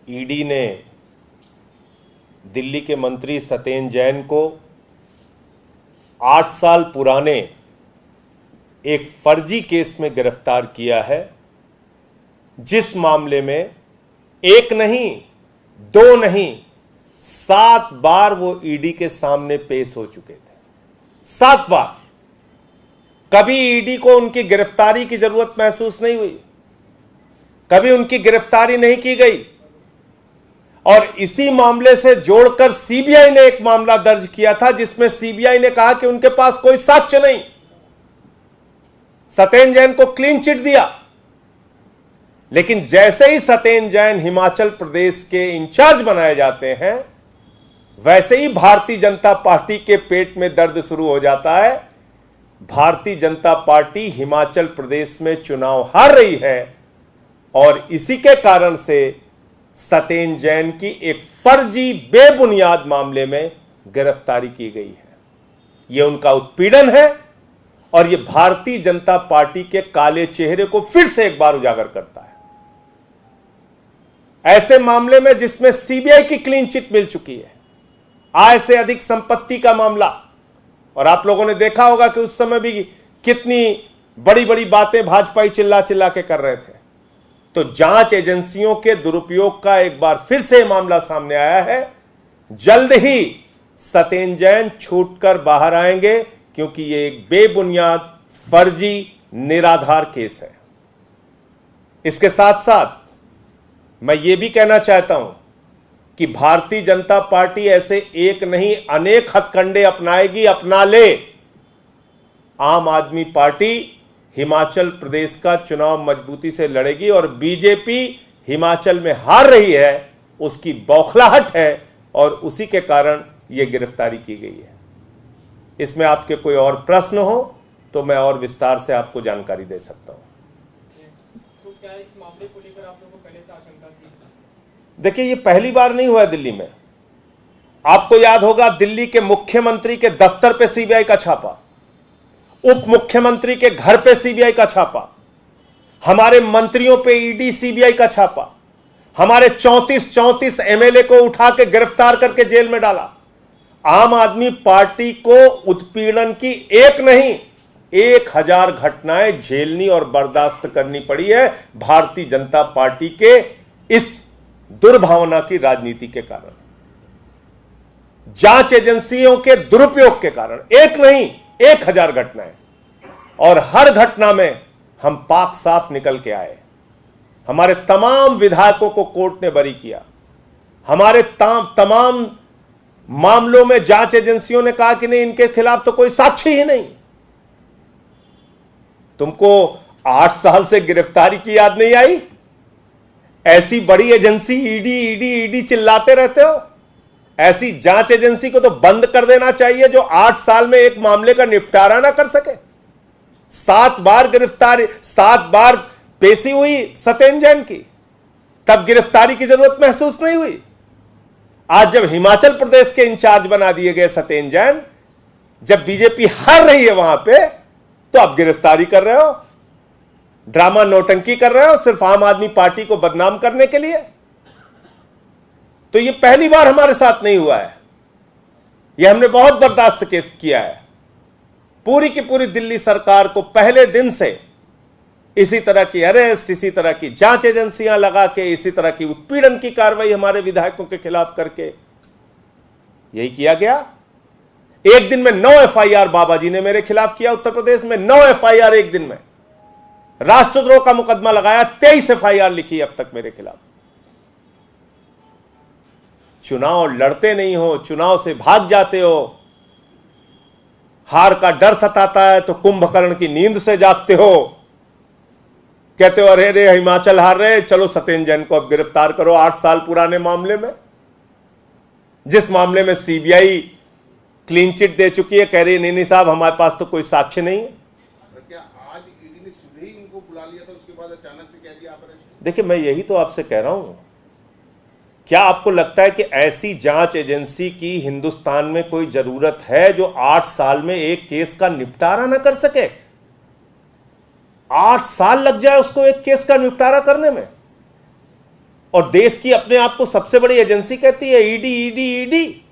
ED ने दिल्ली के मंत्री सत्येंद्र जैन को 8 साल पुराने एक फर्जी केस में गिरफ्तार किया है, जिस मामले में एक नहीं, दो नहीं, 7 बार वो ईडी के सामने पेश हो चुके थे। 7 बार। कभी ईडी को उनकी गिरफ्तारी की जरूरत महसूस नहीं हुई, कभी उनकी गिरफ्तारी नहीं की गई। और इसी मामले से जोड़कर सीबीआई ने एक मामला दर्ज किया था, जिसमें सीबीआई ने कहा कि उनके पास कोई साक्ष्य नहीं। सत्येंद्र जैन को क्लीन चिट दिया, लेकिन जैसे ही सत्येंद्र जैन हिमाचल प्रदेश के इंचार्ज बनाए जाते हैं, वैसे ही भारतीय जनता पार्टी के पेट में दर्द शुरू हो जाता है। भारतीय जनता पार्टी हिमाचल प्रदेश में चुनाव हार रही है और इसी के कारण से सत्येंद्र जैन की एक फर्जी बेबुनियाद मामले में गिरफ्तारी की गई है। यह उनका उत्पीड़न है और यह भारतीय जनता पार्टी के काले चेहरे को फिर से एक बार उजागर करता है। ऐसे मामले में जिसमें सीबीआई की क्लीन चिट मिल चुकी है, आय से अधिक संपत्ति का मामला, और आप लोगों ने देखा होगा कि उस समय भी कितनी बड़ी बड़ी बातें भाजपाई चिल्ला चिल्ला के कर रहे थे। तो जांच एजेंसियों के दुरुपयोग का एक बार फिर से मामला सामने आया है। जल्द ही सत्येंद्र जैन छूटकर बाहर आएंगे, क्योंकि यह एक बेबुनियाद, फर्जी, निराधार केस है। इसके साथ साथ मैं यह भी कहना चाहता हूं कि भारतीय जनता पार्टी ऐसे एक नहीं अनेक हथकंडे अपनाएगी, अपना ले। आम आदमी पार्टी हिमाचल प्रदेश का चुनाव मजबूती से लड़ेगी और बीजेपी हिमाचल में हार रही है, उसकी बौखलाहट है और उसी के कारण यह गिरफ्तारी की गई है। इसमें आपके कोई और प्रश्न हो तो मैं और विस्तार से आपको जानकारी दे सकता हूं। तो क्या इस मामले को लेकर आप लोगों को पहले से आशंका थी? देखिए, यह पहली बार नहीं हुआ दिल्ली में। आपको याद होगा, दिल्ली के मुख्यमंत्री के दफ्तर पे सीबीआई का छापा, उप मुख्यमंत्री के घर पे सीबीआई का छापा, हमारे मंत्रियों पे ईडी सीबीआई का छापा, हमारे 34 एमएलए को उठा के गिरफ्तार करके जेल में डाला। आम आदमी पार्टी को उत्पीड़न की एक नहीं 1000 घटनाएं झेलनी और बर्दाश्त करनी पड़ी है भारतीय जनता पार्टी के इस दुर्भावना की राजनीति के कारण, जांच एजेंसियों के दुरुपयोग के कारण। एक नहीं 1000 घटनाएं, और हर घटना में हम पाक साफ निकल के आए। हमारे तमाम विधायकों को कोर्ट ने बरी किया। हमारे तमाम मामलों में जांच एजेंसियों ने कहा कि नहीं, इनके खिलाफ तो कोई साक्ष्य ही नहीं। तुमको 8 साल से गिरफ्तारी की याद नहीं आई? ऐसी बड़ी एजेंसी ईडी ईडी ईडी चिल्लाते रहते हो। ऐसी जांच एजेंसी को तो बंद कर देना चाहिए जो 8 साल में एक मामले का निपटारा ना कर सके। 7 बार गिरफ्तारी, 7 बार पेशी हुई सत्येंद्र जैन की, तब गिरफ्तारी की जरूरत महसूस नहीं हुई। आज जब हिमाचल प्रदेश के इंचार्ज बना दिए गए सत्येंद्र जैन, जब बीजेपी हार रही है वहां पे, तो अब गिरफ्तारी कर रहे हो, ड्रामा नौटंकी कर रहे हो सिर्फ आम आदमी पार्टी को बदनाम करने के लिए। तो यह पहली बार हमारे साथ नहीं हुआ है, यह हमने बहुत बर्दाश्त किया है। पूरी की पूरी दिल्ली सरकार को पहले दिन से इसी तरह की अरेस्ट, इसी तरह की जांच एजेंसियां लगा के, इसी तरह की उत्पीड़न की कार्रवाई हमारे विधायकों के खिलाफ करके यही किया गया। एक दिन में 9 एफआईआर बाबा जी ने मेरे खिलाफ किया। उत्तर प्रदेश में 9 एफआईआर एक दिन में। राष्ट्रद्रोह का मुकदमा लगाया, 23 एफआईआर लिखी अब तक मेरे खिलाफ। चुनाव लड़ते नहीं हो, चुनाव से भाग जाते हो। हार का डर सताता है तो कुंभकर्ण की नींद से जागते हो। कहते हो अरे रे हिमाचल हार रहे, चलो सत्येंद्र जैन को अब गिरफ्तार करो 8 साल पुराने मामले में, जिस मामले में सीबीआई क्लीन चिट दे चुकी है। कह रही नहीं साहब, हमारे पास तो कोई साक्ष्य नहीं है। क्या आज ईडी ने सुबह ही इनको बुला लिया था, उसके बाद अचानक से कह दिया आप अरेस्ट? देखिए, मैं यही तो आपसे कह रहा हूं। क्या आपको लगता है कि ऐसी जांच एजेंसी की हिंदुस्तान में कोई जरूरत है जो 8 साल में एक केस का निपटारा ना कर सके? 8 साल लग जाए उसको एक केस का निपटारा करने में। और देश की अपने आप को सबसे बड़ी एजेंसी कहती है ईडी ईडी ईडी।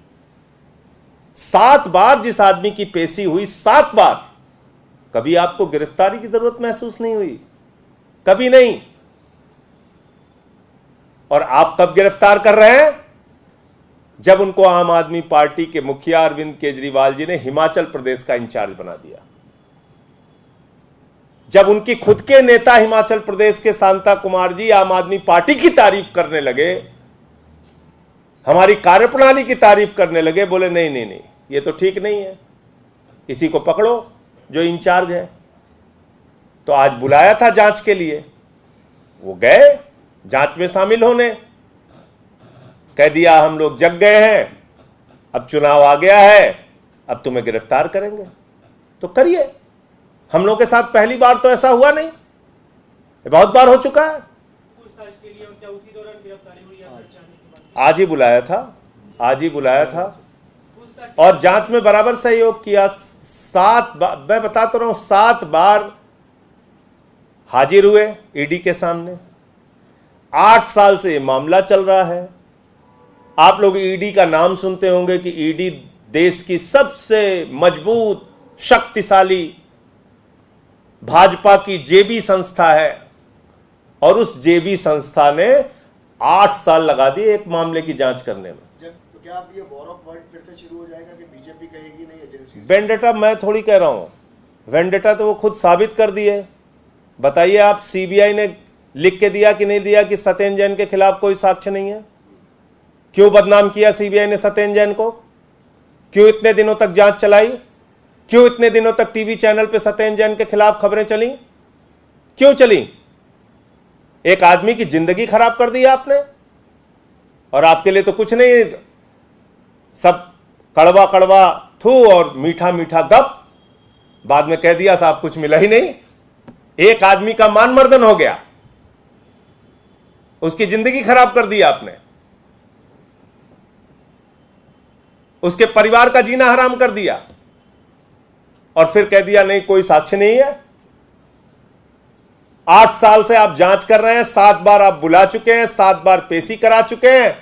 7 बार जिस आदमी की पेशी हुई, 7 बार, कभी आपको गिरफ्तारी की जरूरत महसूस नहीं हुई? कभी नहीं। और आप कब गिरफ्तार कर रहे हैं? जब उनको आम आदमी पार्टी के मुखिया अरविंद केजरीवाल जी ने हिमाचल प्रदेश का इंचार्ज बना दिया। जब उनकी खुद के नेता हिमाचल प्रदेश के शांता कुमार जी आम आदमी पार्टी की तारीफ करने लगे, हमारी कार्यप्रणाली की तारीफ करने लगे, बोले नहीं नहीं नहीं, ये तो ठीक नहीं है, इसी को पकड़ो जो इंचार्ज है। तो आज बुलाया था जांच के लिए, वो गए जांच में शामिल होने, कह दिया हम लोग जग गए हैं, अब चुनाव आ गया है, अब तुम्हें गिरफ्तार करेंगे। तो करिए। हम लोग के साथ पहली बार तो ऐसा हुआ नहीं, बहुत बार हो चुका है। पूछताछ के लिए और क्या उसी दौरान गिरफ्तारी हुई है? आज ही बुलाया था, आज ही बुलाया था, और जांच में बराबर सहयोग किया। 7 बार, मैं बता तो रहा हूं, 7 बार हाजिर हुए ईडी के सामने। 8 साल से ये मामला चल रहा है। आप लोग ईडी का नाम सुनते होंगे कि ईडी देश की सबसे मजबूत, शक्तिशाली, भाजपा की जेबी संस्था है, और उस जेबी संस्था ने 8 साल लगा दिए एक मामले की जांच करने में। तो क्या अब ये वॉर ऑफ वर्ड फिर से शुरू हो जाएगा कि बीजेपी कहेगी नहीं एजेंसी? वेंडेटा मैं थोड़ी कह रहा हूं, वेंडेटा तो वो खुद साबित कर दिए। बताइए आप, सीबीआई ने लिख के दिया कि नहीं दिया कि सत्येंद्र जैन के खिलाफ कोई साक्ष्य नहीं है? क्यों बदनाम किया सीबीआई ने सत्येंद्र जैन को? क्यों इतने दिनों तक जांच चलाई? क्यों इतने दिनों तक टीवी चैनल पे सत्येंद्र जैन के खिलाफ खबरें चली? क्यों चली? एक आदमी की जिंदगी खराब कर दी आपने, और आपके लिए तो कुछ नहीं, सब कड़वा कड़वा थू और मीठा मीठा गप। बाद में कह दिया साहब कुछ मिला ही नहीं। एक आदमी का मान मर्दन हो गया, उसकी जिंदगी खराब कर दी आपने, उसके परिवार का जीना हराम कर दिया, और फिर कह दिया नहीं कोई साक्ष्य नहीं है। 8 साल से आप जांच कर रहे हैं, 7 बार आप बुला चुके हैं, 7 बार पेशी करा चुके हैं,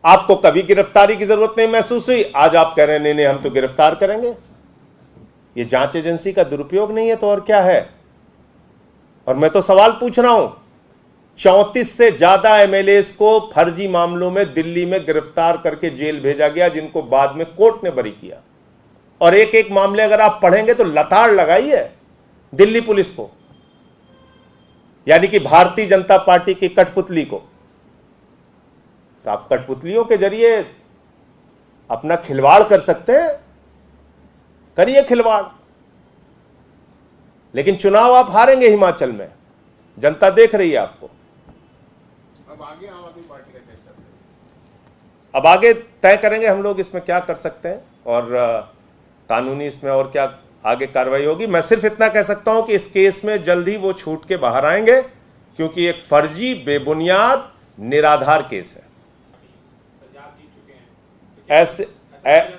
आपको कभी गिरफ्तारी की जरूरत नहीं महसूस हुई। आज आप कह रहे हैं नहीं नहीं हम तो गिरफ्तार करेंगे। ये जांच एजेंसी का दुरुपयोग नहीं है तो और क्या है? और मैं तो सवाल पूछ रहा हूं, 34 से ज्यादा एमएलएस को फर्जी मामलों में दिल्ली में गिरफ्तार करके जेल भेजा गया, जिनको बाद में कोर्ट ने बरी किया। और एक एक मामले अगर आप पढ़ेंगे तो लताड़ लगाई है दिल्ली पुलिस को, यानी कि भारतीय जनता पार्टी की कठपुतली को। तो आप कठपुतलियों के जरिए अपना खिलवाड़ कर सकते हैं, करिए खिलवाड़, लेकिन चुनाव आप हारेंगे हिमाचल में, जनता देख रही है आपको। अब आगे आम आदमी पार्टी का क्या स्टेप है? अब आगे तय करेंगे हम लोग इसमें क्या कर सकते हैं, और कानूनी इसमें और क्या आगे कार्रवाई होगी। मैं सिर्फ इतना कह सकता हूं कि इस केस में जल्द ही वो छूट के बाहर आएंगे, क्योंकि एक फर्जी, बेबुनियाद, निराधार केस है।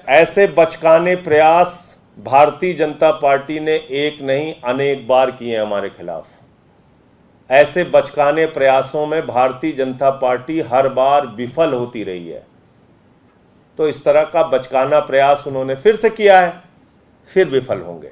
ऐसे बचकाने प्रयास भारतीय जनता पार्टी ने एक नहीं अनेक बार किए हमारे खिलाफ। ऐसे बचकाने प्रयासों में भारतीय जनता पार्टी हर बार विफल होती रही है। तो इस तरह का बचकाना प्रयास उन्होंने फिर से किया है, फिर विफल होंगे।